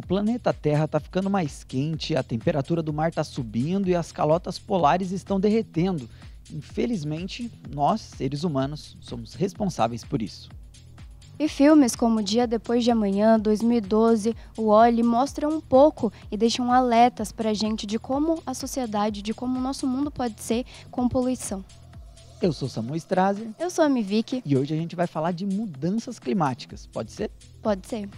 planeta Terra está ficando mais quente, a temperatura do mar está subindo e as calotas polares estão derretendo. Infelizmente, nós, seres humanos, somos responsáveis por isso. E filmes como Dia Depois de Amanhã, 2012, o Wall-E mostram um pouco e deixam alertas pra gente de como a sociedade, de como o nosso mundo pode ser com poluição. Eu sou Samuel Strazer. Eu sou a Miviki. E hoje a gente vai falar de mudanças climáticas. Pode ser? Pode ser.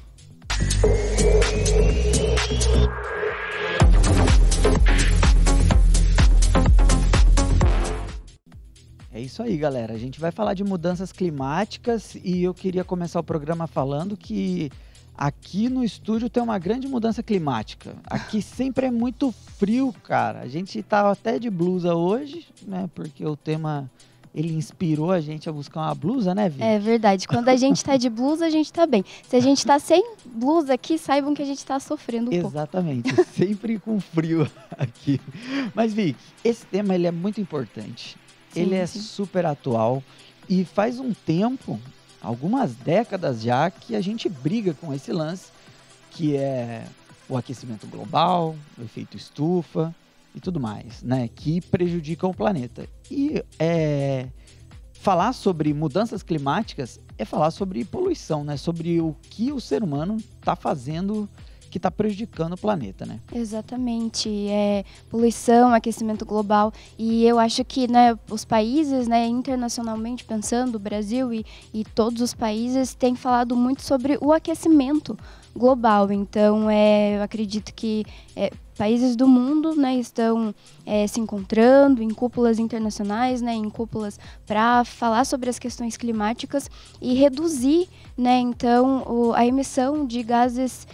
É isso aí, galera. A gente vai falar de mudanças climáticas e eu queria começar o programa falando que aqui no estúdio tem uma grande mudança climática. Aqui sempre é muito frio, cara. A gente tá até de blusa hoje, né? Porque o tema, ele inspirou a gente a buscar uma blusa, né, Vi? É verdade. Quando a gente tá de blusa, a gente tá bem. Se a gente tá sem blusa aqui, saibam que a gente tá sofrendo um pouco. Exatamente. Sempre com frio aqui. Mas, Vi, esse tema ele é muito importante. Ele é super atual e faz um tempo, algumas décadas já, que a gente briga com esse lance, que é o aquecimento global, o efeito estufa e tudo mais, né? Que prejudicam o planeta. E falar sobre mudanças climáticas é falar sobre poluição, né? Sobre o que o ser humano está fazendo que está prejudicando o planeta, né? Exatamente, poluição, aquecimento global, e eu acho que, né, os países, né, internacionalmente pensando, o Brasil e todos os países têm falado muito sobre o aquecimento global, então eu acredito que países do mundo, né, estão se encontrando em cúpulas internacionais, né, em cúpulas para falar sobre as questões climáticas e reduzir, né, então a emissão de gases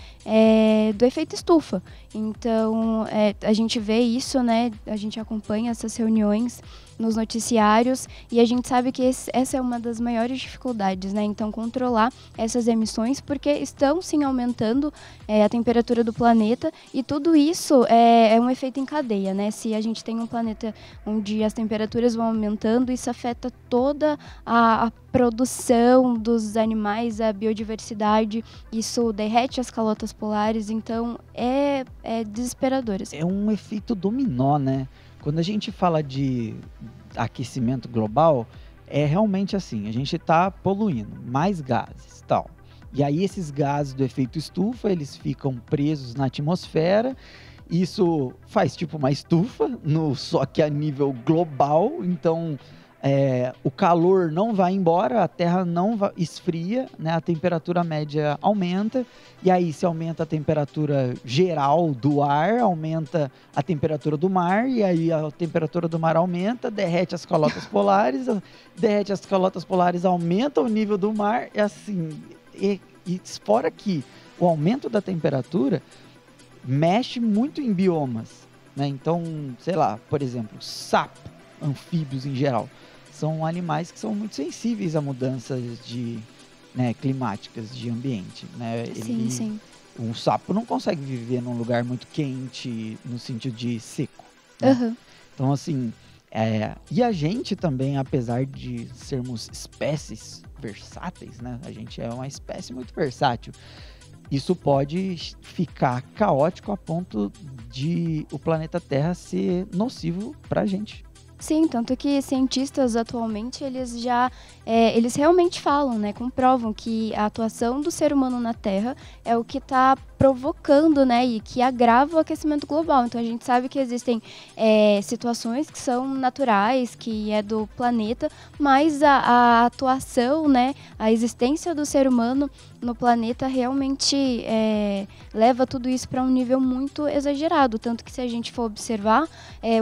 do efeito estufa. Então a gente vê isso, né, a gente acompanha essas reuniões nos noticiários e a gente sabe que essa é uma das maiores dificuldades, né? Então, controlar essas emissões, porque estão sim aumentando a temperatura do planeta e tudo isso é um efeito em cadeia, né? Se a gente tem um planeta onde as temperaturas vão aumentando, isso afeta toda a produção dos animais, a biodiversidade, isso derrete as calotas polares, então é desesperador. Assim. É um efeito dominó, né? Quando a gente fala de aquecimento global, é realmente assim, a gente está poluindo mais gases e tal. E aí esses gases do efeito estufa, eles ficam presos na atmosfera, isso faz tipo uma estufa, só que a nível global, então o calor não vai embora, a Terra não esfria, né? A temperatura média aumenta, e aí se aumenta a temperatura geral do ar, aumenta a temperatura do mar, e aí a temperatura do mar aumenta, derrete as calotas polares, aumenta o nível do mar, e assim, e fora que o aumento da temperatura mexe muito em biomas, né? Então, sei lá, por exemplo, sapo, anfíbios em geral, são animais que são muito sensíveis a mudanças climáticas de ambiente, né? Sim. Um sapo não consegue viver num lugar muito quente, no sentido de seco. Né? Uhum. Então, assim, e a gente também, apesar de sermos espécies versáteis, né? A gente é uma espécie muito versátil. Isso pode ficar caótico a ponto de o planeta Terra ser nocivo pra gente. Sim, tanto que cientistas atualmente, eles realmente falam, né, comprovam que a atuação do ser humano na Terra é o que está provocando, né, e que agrava o aquecimento global. Então a gente sabe que existem situações que são naturais, que é do planeta, mas a atuação, né, a existência do ser humano no planeta realmente leva tudo isso para um nível muito exagerado. Tanto que se a gente for observar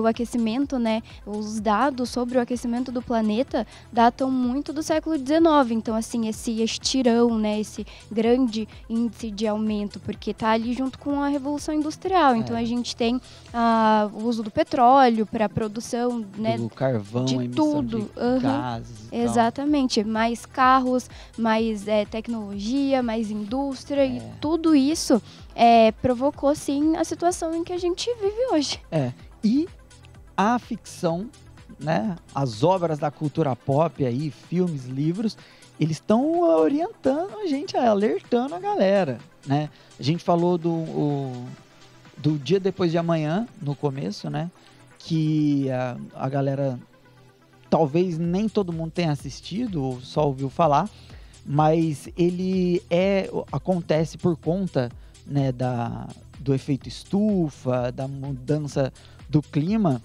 o aquecimento, né, os dados sobre o aquecimento do planeta datam muito do século XIX. Então, assim, esse estirão, né, esse grande índice de aumento, porque está ali junto com a Revolução Industrial. Então, a gente tem o uso do petróleo para a produção, né, do carvão, de emissão tudo. de gases e Exatamente. Tal. Mais carros, mais tecnologia, mais indústria e tudo isso provocou, sim, a situação em que a gente vive hoje. E a ficção, né, as obras da cultura pop aí, filmes, livros, eles estão orientando a gente, alertando a galera, né? A gente falou do Dia Depois de Amanhã, no começo, né? Que a galera, talvez nem todo mundo tenha assistido, ou só ouviu falar, mas ele acontece por conta, né, do efeito estufa, da mudança do clima,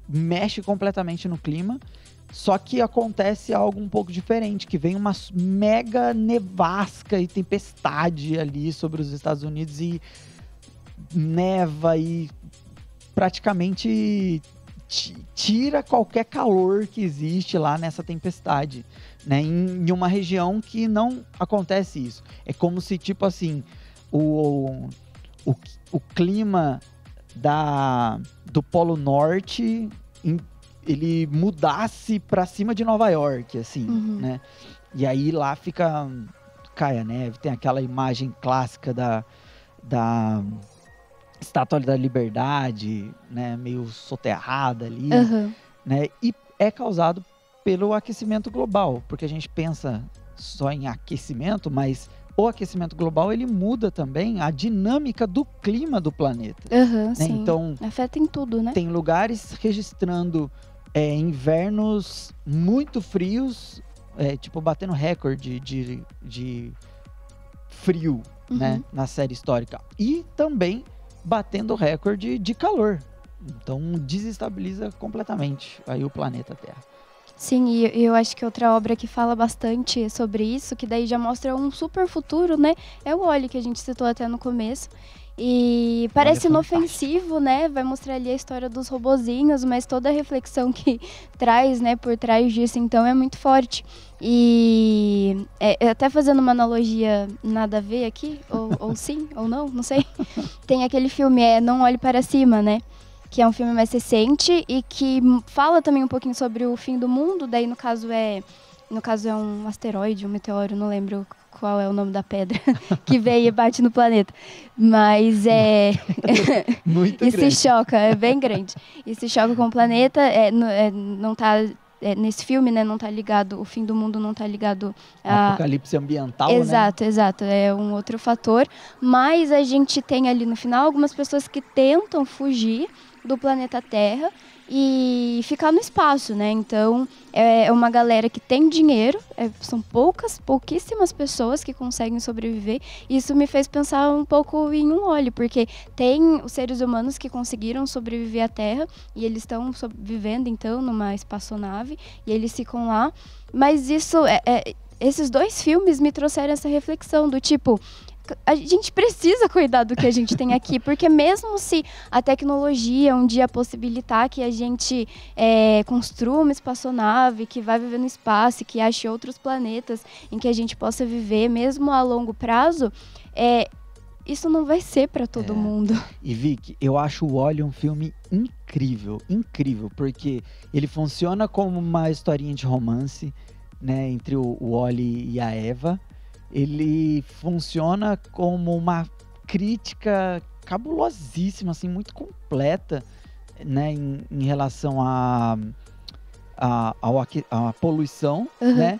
mexe completamente no clima, só que acontece algo um pouco diferente, que vem uma mega nevasca e tempestade ali sobre os Estados Unidos e neva e praticamente tira qualquer calor que existe lá nessa tempestade, né? Em uma região que não acontece isso. É como se, tipo assim, o clima do Polo Norte ele mudasse para cima de Nova York, assim, né? E aí lá cai a neve, tem aquela imagem clássica da Estátua da Liberdade, né, meio soterrada ali, né, e é causado pelo aquecimento global, porque a gente pensa só em aquecimento, mas o aquecimento global, ele muda também a dinâmica do clima do planeta. Né? Sim. Então, afeta em tudo, né? Tem lugares registrando invernos muito frios, tipo batendo recorde de frio, né, na série histórica. E também batendo recorde de calor. Então desestabiliza completamente aí o planeta Terra. Sim, e eu acho que outra obra que fala bastante sobre isso, que daí já mostra um super futuro, né? É o Wall-E, que a gente citou até no começo. E parece inofensivo, né? Vai mostrar ali a história dos robozinhos, mas toda a reflexão que traz, né, por trás disso, então, é muito forte. E até fazendo uma analogia nada a ver aqui, ou sim, ou não sei. Tem aquele filme, Não Olhe Para Cima, né? Que é um filme mais recente e que fala também um pouquinho sobre o fim do mundo. Daí, no caso, é um asteroide, um meteoro, não lembro qual é o nome da pedra, que vem e bate no planeta. Mas muito e grande. se choca, é bem grande. E se choca com o planeta, não tá... nesse filme, né, não tá ligado, o fim do mundo não tá ligado a apocalipse ambiental, exato, né? Exato, é um outro fator, mas a gente tem ali no final algumas pessoas que tentam fugir do planeta Terra e ficar no espaço, né? Então, é uma galera que tem dinheiro, são pouquíssimas pessoas que conseguem sobreviver. Isso me fez pensar um pouco em um Wall-E, porque tem os seres humanos que conseguiram sobreviver à Terra e eles estão vivendo, então, numa espaçonave e eles ficam lá. Mas esses dois filmes me trouxeram essa reflexão do tipo... A gente precisa cuidar do que a gente tem aqui, porque mesmo se a tecnologia um dia possibilitar que a gente construa uma espaçonave, que vai viver no espaço, que ache outros planetas em que a gente possa viver, mesmo a longo prazo, isso não vai ser para todo mundo. E Vicky, eu acho o Wall-E um filme incrível, porque ele funciona como uma historinha de romance, né, entre o Wall-E e a Eva. Ele funciona como uma crítica cabulosíssima, assim, muito completa, né, em relação à poluição, né?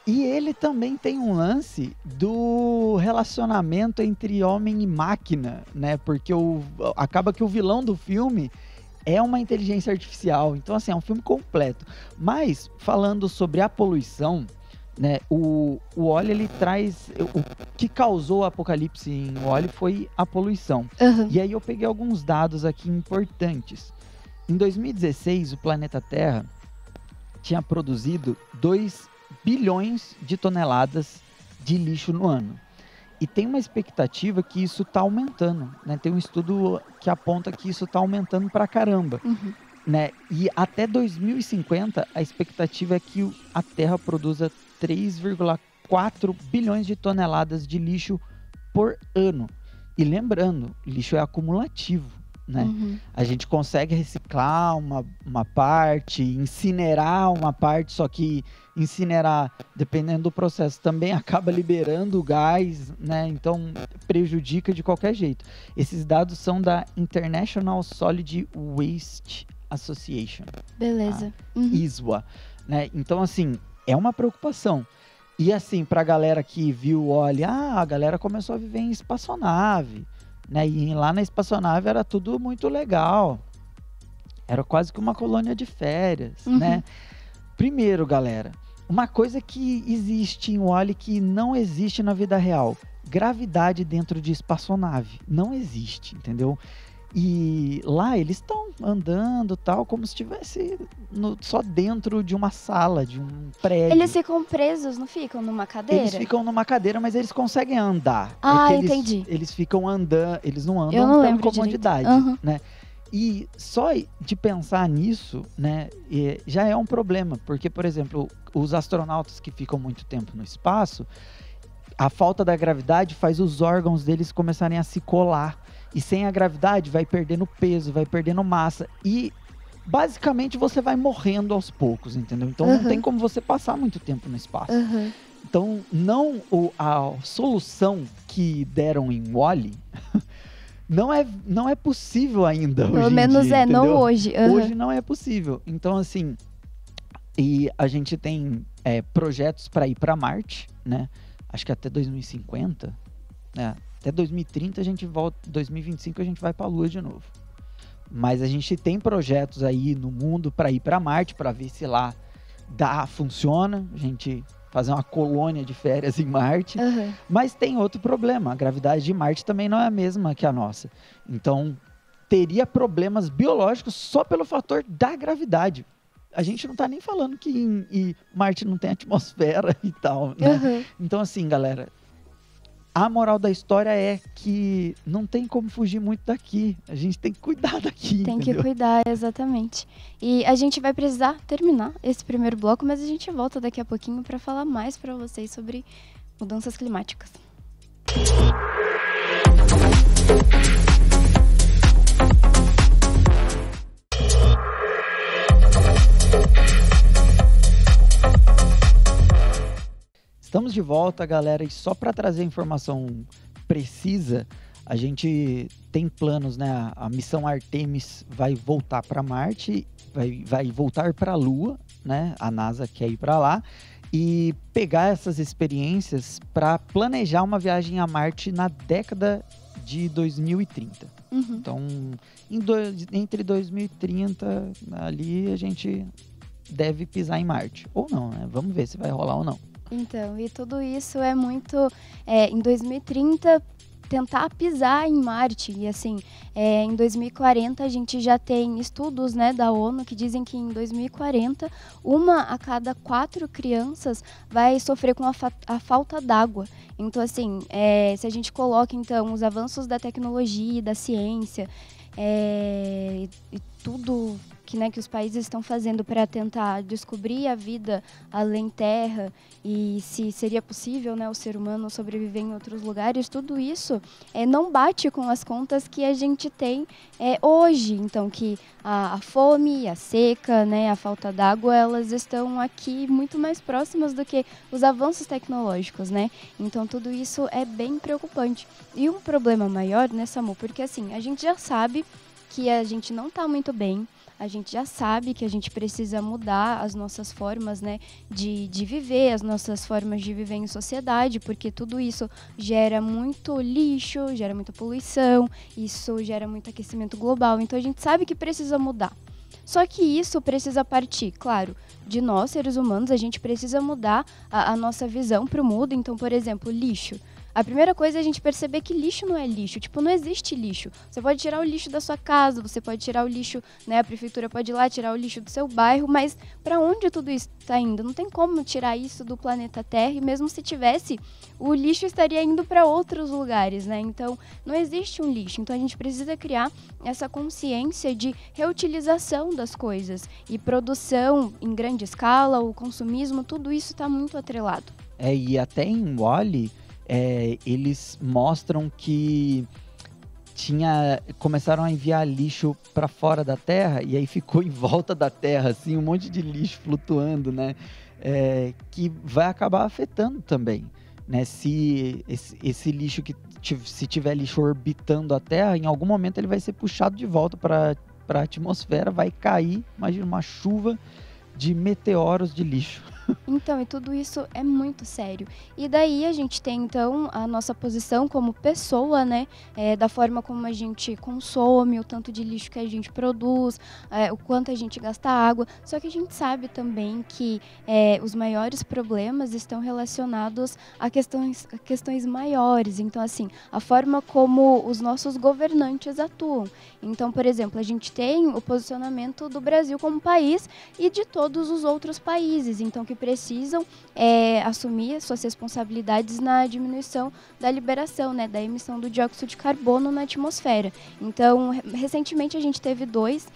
E ele também tem um lance do relacionamento entre homem e máquina, né? Porque acaba que o vilão do filme é uma inteligência artificial. Então, assim, é um filme completo. Mas, falando sobre a poluição, né, o Wall-E, ele traz... O que causou o apocalipse em Wall-E foi a poluição. E aí eu peguei alguns dados aqui importantes. Em 2016, o planeta Terra tinha produzido 2 bilhões de toneladas de lixo no ano. E tem uma expectativa que isso está aumentando, né? Tem um estudo que aponta que isso está aumentando pra caramba. Né? E até 2050, a expectativa é que a Terra produza 3,4 bilhões de toneladas de lixo por ano. E lembrando, lixo é acumulativo, né? A gente consegue reciclar uma parte, incinerar uma parte, só que incinerar, dependendo do processo, também acaba liberando gás, né? Então prejudica de qualquer jeito. Esses dados são da International Solid Waste Association. Beleza. ISWA, né? Então, assim, é uma preocupação. E assim, pra galera que viu, olha, a galera começou a viver em espaçonave, né? E lá na espaçonave era tudo muito legal. Era quase que uma colônia de férias, né? Primeiro, galera, uma coisa que existe em Wall-E que não existe na vida real. Gravidade dentro de espaçonave. Não existe, entendeu? E lá eles estão andando tal, como se estivesse só dentro de uma sala, de um prédio. Eles ficam presos, não ficam numa cadeira? Eles ficam numa cadeira, mas eles conseguem andar. Entendi. Eles ficam andando, eles não andam Eu não pela lembro comodidade, né? E só de pensar nisso, né, já é um problema, porque, por exemplo, os astronautas que ficam muito tempo no espaço, a falta da gravidade faz os órgãos deles começarem a se colar. E sem a gravidade vai perdendo peso, vai perdendo massa. E basicamente você vai morrendo aos poucos, entendeu? Então não tem como você passar muito tempo no espaço. Então a solução que deram em Wall-E não é possível ainda. Pelo menos dia, não hoje. Hoje não é possível. Então assim, e a gente tem projetos para ir para Marte, né? Acho que até 2050, né? Até 2030 a gente volta, 2025 a gente vai para a Lua de novo. Mas a gente tem projetos aí no mundo para ir para Marte, para ver se lá funciona, a gente fazer uma colônia de férias em Marte. Mas tem outro problema, a gravidade de Marte também não é a mesma que a nossa. Então, teria problemas biológicos só pelo fator da gravidade. A gente não tá nem falando que Marte não tem atmosfera e tal, né? Então, assim, galera, a moral da história é que não tem como fugir muito daqui. A gente tem que cuidar daqui, Tem entendeu? que cuidar, exatamente. E a gente vai precisar terminar esse primeiro bloco, mas a gente volta daqui a pouquinho para falar mais para vocês sobre mudanças climáticas. Estamos de volta, galera, e só para trazer informação precisa, a gente tem planos, né? A missão Artemis vai voltar para Marte, vai voltar para a Lua, né? A NASA quer ir para lá e pegar essas experiências para planejar uma viagem a Marte na década de 2030. Então, entre 2030 ali a gente deve pisar em Marte ou não, né? Vamos ver se vai rolar ou não. Então, e tudo isso é muito, em 2030, tentar pisar em Marte. E assim, em 2040 a gente já tem estudos, né, da ONU que dizem que em 2040, 1 a cada 4 crianças vai sofrer com a falta d'água. Então, assim, se a gente coloca, então, os avanços da tecnologia, da ciência, e tudo que os países estão fazendo para tentar descobrir a vida além terra e se seria possível, né, o ser humano sobreviver em outros lugares, tudo isso não bate com as contas que a gente tem hoje. Então, que a fome, a seca, né, a falta d'água, elas estão aqui muito mais próximas do que os avanços tecnológicos, né? Então, tudo isso é bem preocupante. E um problema maior, né, Samu? Porque, assim, a gente já sabe que a gente não está muito bem, a gente já sabe que a gente precisa mudar as nossas formas, né, de viver, as nossas formas de viver em sociedade, porque tudo isso gera muito lixo, gera muita poluição, isso gera muito aquecimento global. Então a gente sabe que precisa mudar. Só que isso precisa partir, claro, de nós, seres humanos. A gente precisa mudar a nossa visão para o mundo. Então, por exemplo, lixo. A primeira coisa é a gente perceber que lixo não é lixo. Tipo, não existe lixo. Você pode tirar o lixo da sua casa, você pode tirar o lixo, né? A prefeitura pode ir lá tirar o lixo do seu bairro, mas para onde tudo isso está indo? Não tem como tirar isso do planeta Terra, e mesmo se tivesse, o lixo estaria indo para outros lugares, né? Então, não existe um lixo. Então, a gente precisa criar essa consciência de reutilização das coisas. E produção em grande escala, o consumismo, tudo isso está muito atrelado. E até em Wall-E, eles mostram que começaram a enviar lixo para fora da Terra e aí ficou em volta da Terra, assim, um monte de lixo flutuando, né? Que vai acabar afetando também, né? Se esse lixo se tiver lixo orbitando a Terra, em algum momento ele vai ser puxado de volta para a atmosfera, vai cair, imagina uma chuva de meteoros de lixo. Então, e tudo isso é muito sério. E daí a gente tem, então, a nossa posição como pessoa, né? Da forma como a gente consome, o tanto de lixo que a gente produz, o quanto a gente gasta água. Só que a gente sabe também que os maiores problemas estão relacionados a questões maiores. Então, assim, a forma como os nossos governantes atuam. Então, por exemplo, a gente tem o posicionamento do Brasil como país e de todos os outros países, então que precisam assumir suas responsabilidades na diminuição da liberação, né, da emissão do dióxido de carbono na atmosfera. Então, recentemente a gente teve duas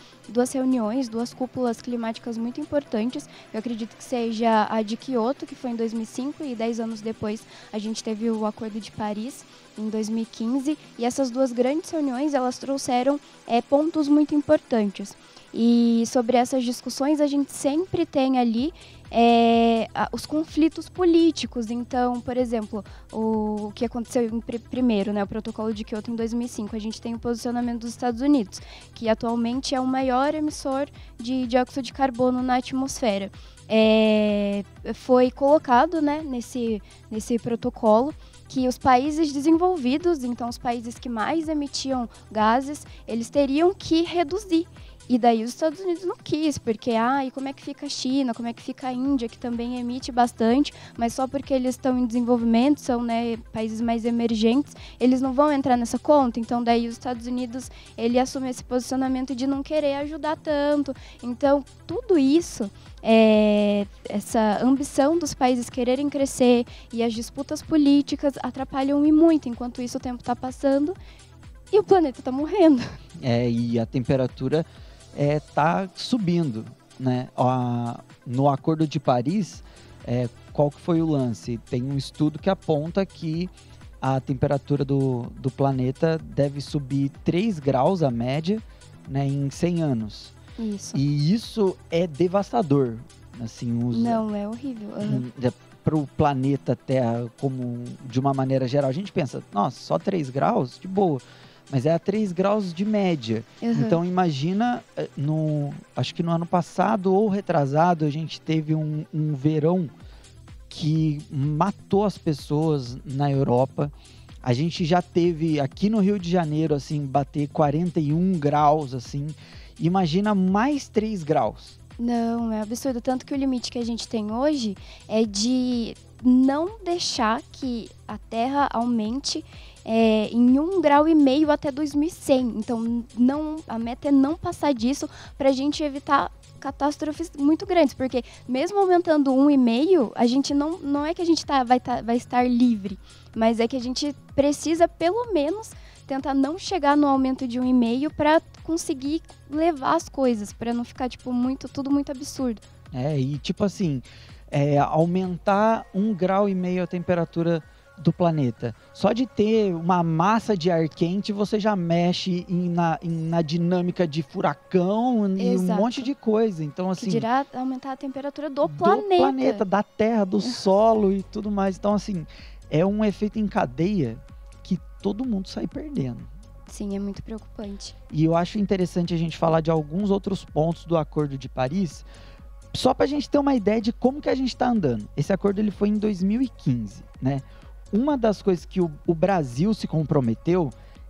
reuniões, duas cúpulas climáticas muito importantes. Eu acredito que seja a de Kyoto, que foi em 2005, e 10 anos depois a gente teve o Acordo de Paris, em 2015. E essas duas grandes reuniões, elas trouxeram pontos muito importantes. E sobre essas discussões, a gente sempre tem ali os conflitos políticos. Então, por exemplo, o que aconteceu primeiro, né, o Protocolo de Kyoto em 2005, a gente tem o posicionamento dos Estados Unidos, que atualmente é o maior emissor de dióxido de carbono na atmosfera. Foi colocado, né, nesse protocolo que os países desenvolvidos, então os países que mais emitiam gases, eles teriam que reduzir. E daí os Estados Unidos não quis, porque e como é que fica a China, como é que fica a Índia, que também emite bastante, mas só porque eles estão em desenvolvimento, são, né, países mais emergentes, eles não vão entrar nessa conta. Então daí os Estados Unidos, ele assume esse posicionamento de não querer ajudar tanto. Então tudo isso, essa ambição dos países quererem crescer e as disputas políticas atrapalham e muito. Enquanto isso o tempo está passando e o planeta está morrendo. E a temperatura tá subindo, né? No Acordo de Paris, qual que foi o lance? Tem um estudo que aponta que a temperatura do planeta deve subir 3 graus, a média, né, em 100 anos. Isso. E isso é devastador. Assim, Não, é horrível. Para o planeta Terra, como de uma maneira geral. A gente pensa, nossa, só 3 graus? De boa. Mas é a 3 graus de média. Então, imagina, acho que no ano passado ou retrasado, a gente teve um verão que matou as pessoas na Europa. A gente já teve aqui no Rio de Janeiro, assim, bater 41 graus, assim. Imagina mais 3 graus. Não, é absurdo. Tanto que o limite que a gente tem hoje é de não deixar que a Terra aumente em 1,5 grau até 2100. Então, a meta é não passar disso para a gente evitar catástrofes muito grandes, porque mesmo aumentando 1,5, a gente não é que a gente vai estar livre, mas é que a gente precisa pelo menos tentar não chegar no aumento de 1,5 para conseguir levar as coisas, para não ficar tudo muito absurdo. E tipo assim, aumentar 1,5 grau a temperatura do planeta. Só de ter uma massa de ar quente, você já mexe na dinâmica de furacão e um monte de coisa. Então, assim, que dirá aumentar a temperatura do planeta, da Terra, do solo e tudo mais. Então, assim, é um efeito em cadeia que todo mundo sai perdendo. Sim, é muito preocupante. E eu acho interessante a gente falar de alguns outros pontos do Acordo de Paris, só para a gente ter uma ideia de como que a gente está andando. Esse acordo ele foi em 2015, né? Uma das coisas que o Brasil se comprometeu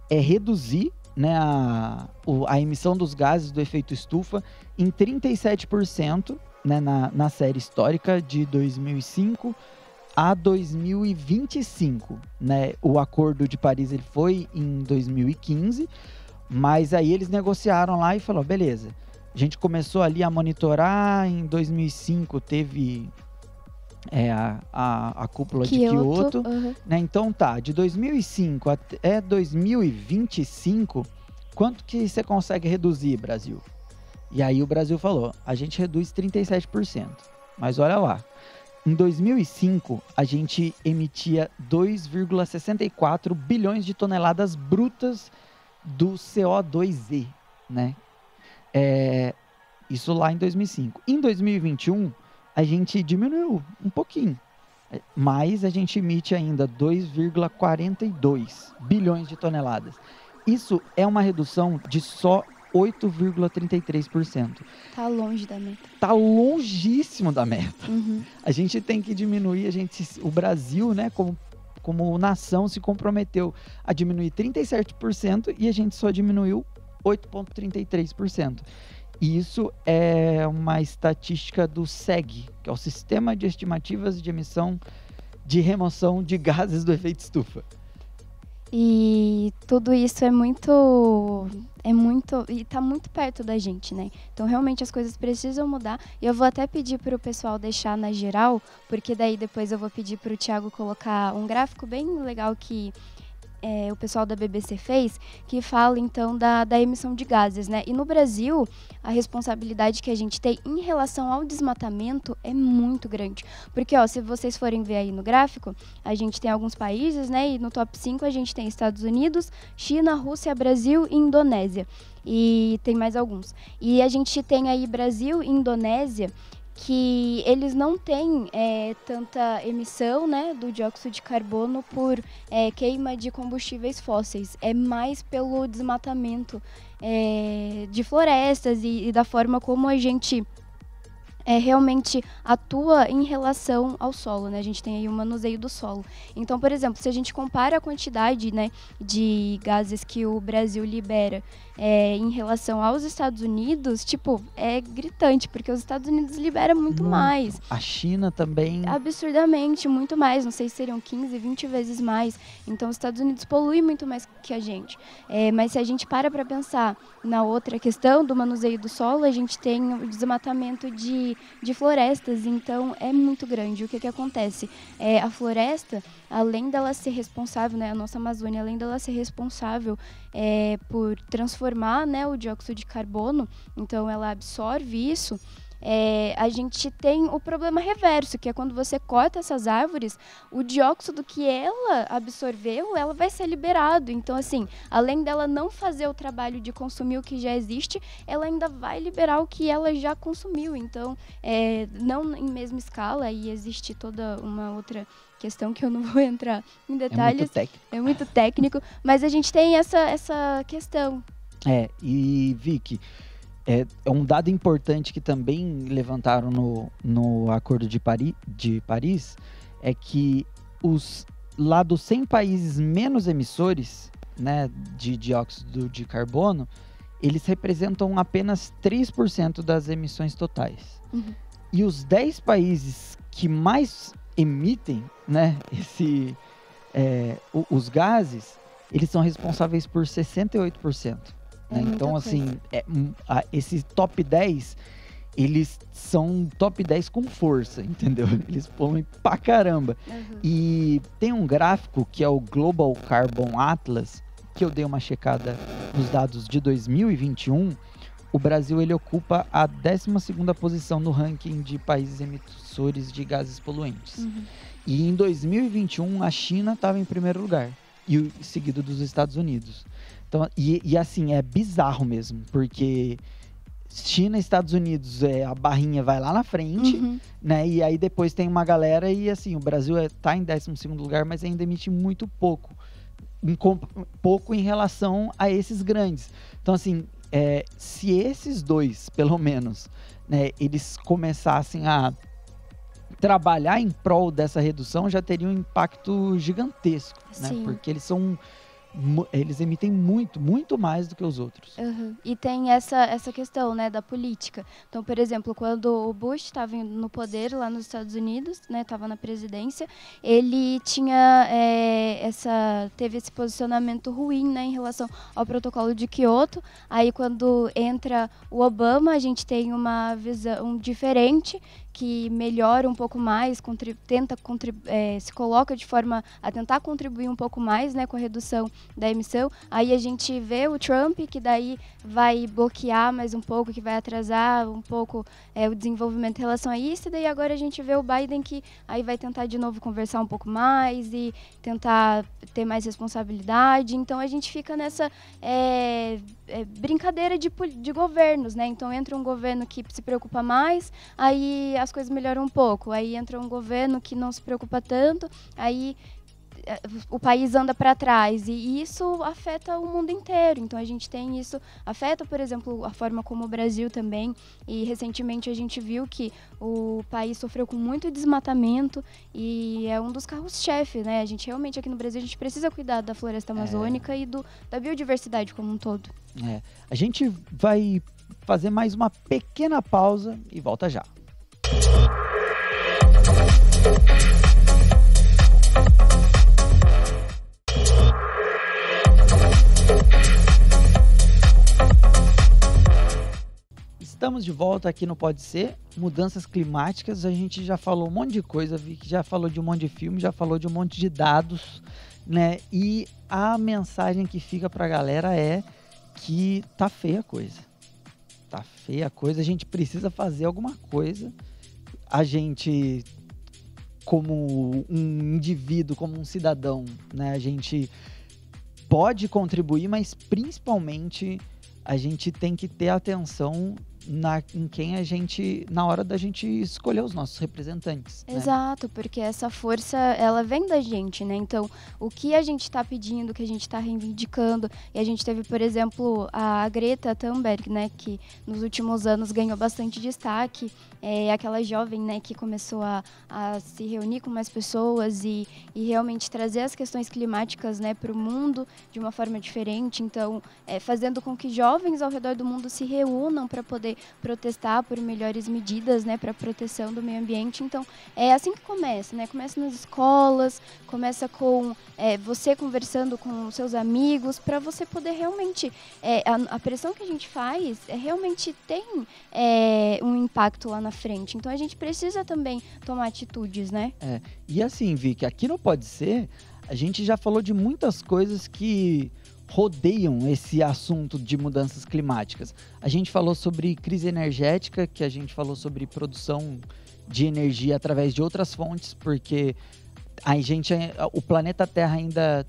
é reduzir, né, a emissão dos gases do efeito estufa em 37%, né, na série histórica de 2005 a 2025. Né? O Acordo de Paris ele foi em 2015, mas aí eles negociaram lá e falaram, beleza, a gente começou ali a monitorar, em 2005 teve a cúpula de Kyoto, né? Então tá, de 2005 até 2025, quanto que você consegue reduzir, Brasil? E aí o Brasil falou, a gente reduz 37%, mas olha lá, em 2005 a gente emitia 2,64 bilhões de toneladas brutas do CO2e, né? Isso lá em 2005. Em 2021 a gente diminuiu um pouquinho, mas a gente emite ainda 2,42 bilhões de toneladas. Isso é uma redução de só 8,33%. Tá longe da meta. Tá longíssimo da meta. Uhum. A gente tem que diminuir, o Brasil, né, como nação, se comprometeu a diminuir 37% e a gente só diminuiu 8,33%. E isso é uma estatística do SEG, que é o Sistema de Estimativas de Emissão de Remoção de Gases do Efeito Estufa. E tudo isso e tá muito perto da gente, né? Então, realmente, as coisas precisam mudar. E eu vou até pedir para o pessoal deixar na geral, porque daí depois eu vou pedir para o Thiago colocar um gráfico bem legal que o pessoal da BBC fez, que fala, então, da emissão de gases, né? E no Brasil, a responsabilidade que a gente tem em relação ao desmatamento é muito grande. Porque, se vocês forem ver aí no gráfico, a gente tem alguns países, né? E no top 5 a gente tem Estados Unidos, China, Rússia, Brasil e Indonésia. E tem mais alguns. E a gente tem aí Brasil e Indonésia, que eles não têm tanta emissão, né, do dióxido de carbono por queima de combustíveis fósseis. É mais pelo desmatamento de florestas e da forma como a gente realmente atua em relação ao solo, né? A gente tem aí o manuseio do solo. Então, por exemplo, se a gente compara a quantidade, né, de gases que o Brasil libera em relação aos Estados Unidos, é gritante, porque os Estados Unidos liberam muito mais. A China também. Absurdamente, muito mais. Não sei se seriam 15, 20 vezes mais. Então, os Estados Unidos poluem muito mais que a gente. Mas se a gente para pensar na outra questão do manuseio do solo, a gente tem o desmatamento de florestas, então é muito grande. O que acontece? A floresta, além dela ser responsável, né, a nossa Amazônia, além dela ser responsável por transformar, né, o dióxido de carbono, então ela absorve isso. A gente tem o problema reverso, que é quando você corta essas árvores, o dióxido que ela absorveu, ela vai ser liberado. Então, assim, além dela não fazer o trabalho de consumir o que já existe, ela ainda vai liberar o que ela já consumiu. Então, não em mesma escala, e existe toda uma outra questão que eu não vou entrar em detalhes. É muito técnico, mas a gente tem essa questão. E Vicky, um dado importante que também levantaram no Acordo de Paris é que lá dos 100 países menos emissores, né, de dióxido de carbono, eles representam apenas 3% das emissões totais. Uhum. E os 10 países que mais emitem, né, os gases, eles são responsáveis por 68%. Né? Então, assim, esse top 10, eles são top 10 com força, entendeu? Eles poluem pra caramba. Uhum. E tem um gráfico que é o Global Carbon Atlas, que eu dei uma checada nos dados de 2021. O Brasil, ele ocupa a 12ª posição no ranking de países emissores de gases poluentes. Uhum. E em 2021, a China estava em primeiro lugar, e seguido dos Estados Unidos. Então, assim, é bizarro mesmo, porque China e Estados Unidos, a barrinha vai lá na frente, uhum, né? E aí depois tem uma galera e, assim, o Brasil tá em 12º lugar, mas ainda emite muito pouco. Pouco em relação a esses grandes. Então, assim, se esses dois, pelo menos, né, eles começassem a trabalhar em prol dessa redução, já teria um impacto gigantesco, né? Porque eles emitem muito, muito mais do que os outros. Uhum. E tem essa questão, né, da política. Então, por exemplo, quando o Bush estava no poder lá nos Estados Unidos, né, estava na presidência, ele teve esse posicionamento ruim, né, em relação ao protocolo de Kyoto. Aí, quando entra o Obama, a gente tem uma visão diferente, que melhora um pouco mais, se coloca de forma a tentar contribuir um pouco mais, né, com a redução da emissão. Aí a gente vê o Trump, que daí vai bloquear mais um pouco, que vai atrasar um pouco o desenvolvimento em relação a isso. E daí agora a gente vê o Biden, que aí vai tentar de novo conversar um pouco mais e tentar ter mais responsabilidade. Então a gente fica nessa brincadeira de governos, né? Então entra um governo que se preocupa mais, aí as coisas melhoram um pouco. Aí entra um governo que não se preocupa tanto, aí o país anda para trás e isso afeta o mundo inteiro. Então a gente tem isso, afeta, por exemplo, a forma como o Brasil também, e recentemente a gente viu que o país sofreu com muito desmatamento e é um dos carros-chefe, né? A gente realmente aqui no Brasil a gente precisa cuidar da floresta amazônica e da biodiversidade como um todo. A gente vai fazer mais uma pequena pausa e volta já. Estamos de volta aqui no Pode Ser, mudanças climáticas. A gente já falou um monte de coisa, Vicky, já falou de um monte de filme, já falou de um monte de dados, né? E a mensagem que fica pra galera é que tá feia a coisa. Tá feia a coisa, a gente precisa fazer alguma coisa. A gente, como um indivíduo, como um cidadão, né? A gente pode contribuir, mas principalmente a gente tem que ter atenção em quem a gente, na hora da gente escolher os nossos representantes. Exato, né? Porque essa força, ela vem da gente, né? Então, o que a gente está pedindo, o que a gente está reivindicando, e a gente teve, por exemplo, a Greta Thunberg, né? Que nos últimos anos ganhou bastante destaque, aquela jovem, né? Que começou a se reunir com mais pessoas e realmente trazer as questões climáticas, né? Para o mundo de uma forma diferente. Então, fazendo com que jovens ao redor do mundo se reúnam para poder protestar por melhores medidas, né, para a proteção do meio ambiente. Então, é assim que começa, né? Começa nas escolas, começa com você conversando com seus amigos, para você poder realmente... a pressão que a gente faz realmente tem um impacto lá na frente. Então, a gente precisa também tomar atitudes, né? E assim, Vicky, aqui no Pode Ser, a gente já falou de muitas coisas que rodeiam esse assunto de mudanças climáticas. A gente falou sobre crise energética, que a gente falou sobre produção de energia através de outras fontes, porque o planeta Terra ainda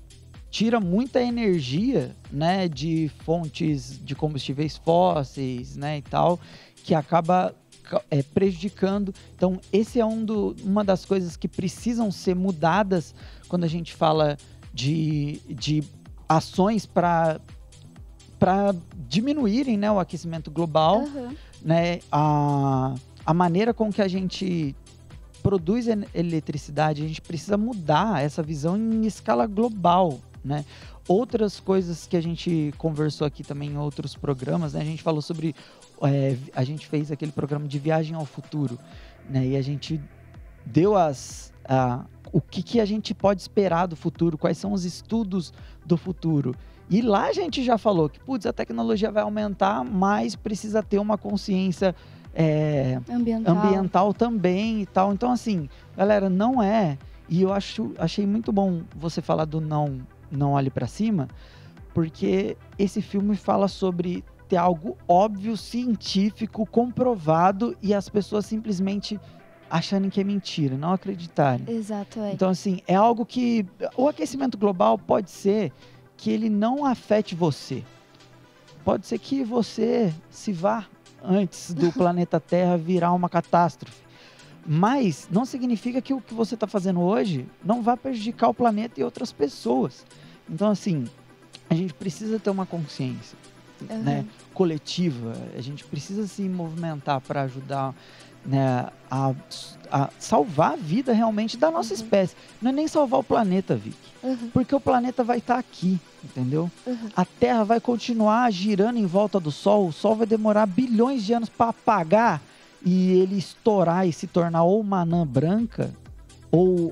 tira muita energia, né, de fontes de combustíveis fósseis, né, e tal, que acaba prejudicando. Então, esse é uma das coisas que precisam ser mudadas quando a gente fala de ações para diminuírem, né, o aquecimento global, né, a maneira com que a gente produz eletricidade, a gente precisa mudar essa visão em escala global, né? Outras coisas que a gente conversou aqui também em outros programas, né, a gente falou sobre, a gente fez aquele programa de viagem ao futuro, né, e a gente deu o que a gente pode esperar do futuro, quais são os estudos do futuro. E lá a gente já falou que, a tecnologia vai aumentar, mas precisa ter uma consciência ambiental também e tal. Então, assim, galera, não é... E eu achei muito bom você falar do não olhe para cima, porque esse filme fala sobre ter algo óbvio, científico, comprovado, e as pessoas simplesmente acharem que é mentira, não acreditarem. Exato, Então, assim, é algo que... O aquecimento global pode ser que ele não afete você. Pode ser que você se vá antes do planeta Terra virar uma catástrofe. Mas não significa que o que você está fazendo hoje não vai prejudicar o planeta e outras pessoas. Então, assim, a gente precisa ter uma consciência, né, coletiva. A gente precisa se movimentar para ajudar, né, a salvar a vida realmente da nossa espécie. Não é nem salvar o planeta, Vicky. Porque o planeta vai estar aqui, entendeu? A Terra vai continuar girando em volta do Sol. O Sol vai demorar bilhões de anos para apagar e ele estourar e se tornar ou uma anã branca ou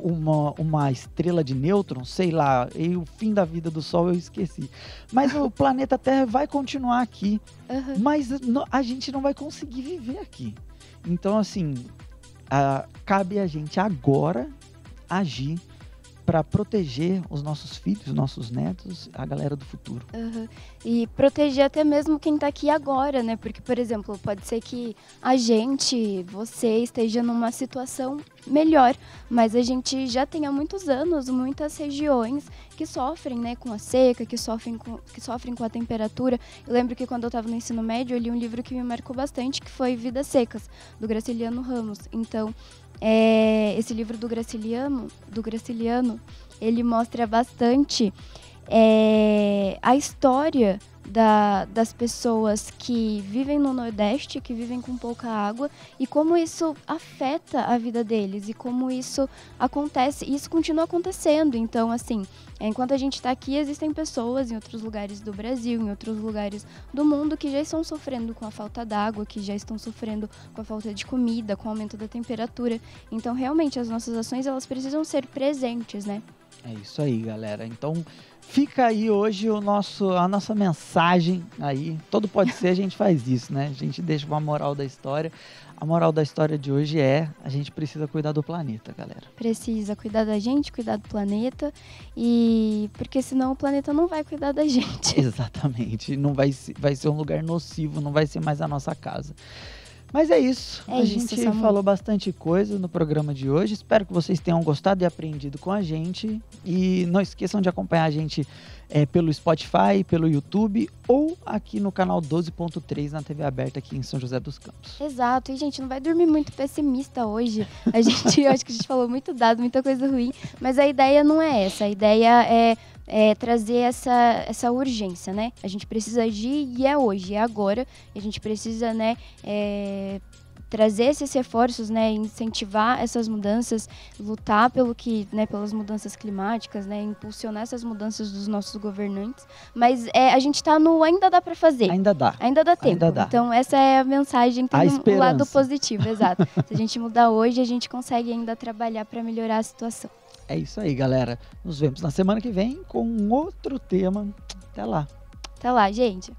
uma estrela de nêutrons, sei lá, e o fim da vida do Sol eu esqueci. Mas o planeta Terra vai continuar aqui, mas a gente não vai conseguir viver aqui. Então, assim, cabe a gente agora agir para proteger os nossos filhos, os nossos netos, a galera do futuro. E proteger até mesmo quem está aqui agora, né? Porque, por exemplo, pode ser que você esteja numa situação melhor, mas a gente já tem há muitos anos muitas regiões que sofrem, né, com a seca, que sofrem com a temperatura. Eu lembro que quando eu estava no ensino médio, eu li um livro que me marcou bastante, que foi Vidas Secas, do Graciliano Ramos. Então, esse livro do Graciliano, ele mostra bastante a história das pessoas que vivem no Nordeste, que vivem com pouca água, e como isso afeta a vida deles, e como isso acontece, e isso continua acontecendo. Então, assim, enquanto a gente está aqui, existem pessoas em outros lugares do Brasil, em outros lugares do mundo, que já estão sofrendo com a falta d'água, que já estão sofrendo com a falta de comida, com o aumento da temperatura. Então, realmente, as nossas ações, elas precisam ser presentes, né? É isso aí, galera. Então, fica aí hoje a nossa mensagem aí. Todo Pode Ser, a gente faz isso, né? A gente deixa uma moral da história. A moral da história de hoje é: a gente precisa cuidar do planeta, galera. Precisa cuidar da gente, cuidar do planeta, e porque senão o planeta não vai cuidar da gente. Exatamente. Não vai ser um lugar nocivo, não vai ser mais a nossa casa. Mas é isso. A gente falou bastante coisa no programa de hoje. Espero que vocês tenham gostado e aprendido com a gente. E não esqueçam de acompanhar a gente pelo Spotify, pelo YouTube ou aqui no canal 12.3 na TV aberta aqui em São José dos Campos. Exato. E, gente, não vai dormir muito pessimista hoje. Eu acho que a gente falou muito dado, muita coisa ruim. Mas a ideia não é essa. A ideia é trazer essa urgência, né? A gente precisa agir e é hoje, é agora. E a gente precisa, né, trazer esses reforços, né, incentivar essas mudanças, lutar pelas mudanças climáticas, né, impulsionar essas mudanças dos nossos governantes. Mas a gente está no ainda dá para fazer. Ainda dá tempo. Ainda dá. Então essa é a mensagem, tem um lado positivo, exato. Se a gente mudar hoje, a gente consegue ainda trabalhar para melhorar a situação. É isso aí, galera. Nos vemos na semana que vem com um outro tema. Até lá. Até lá, gente.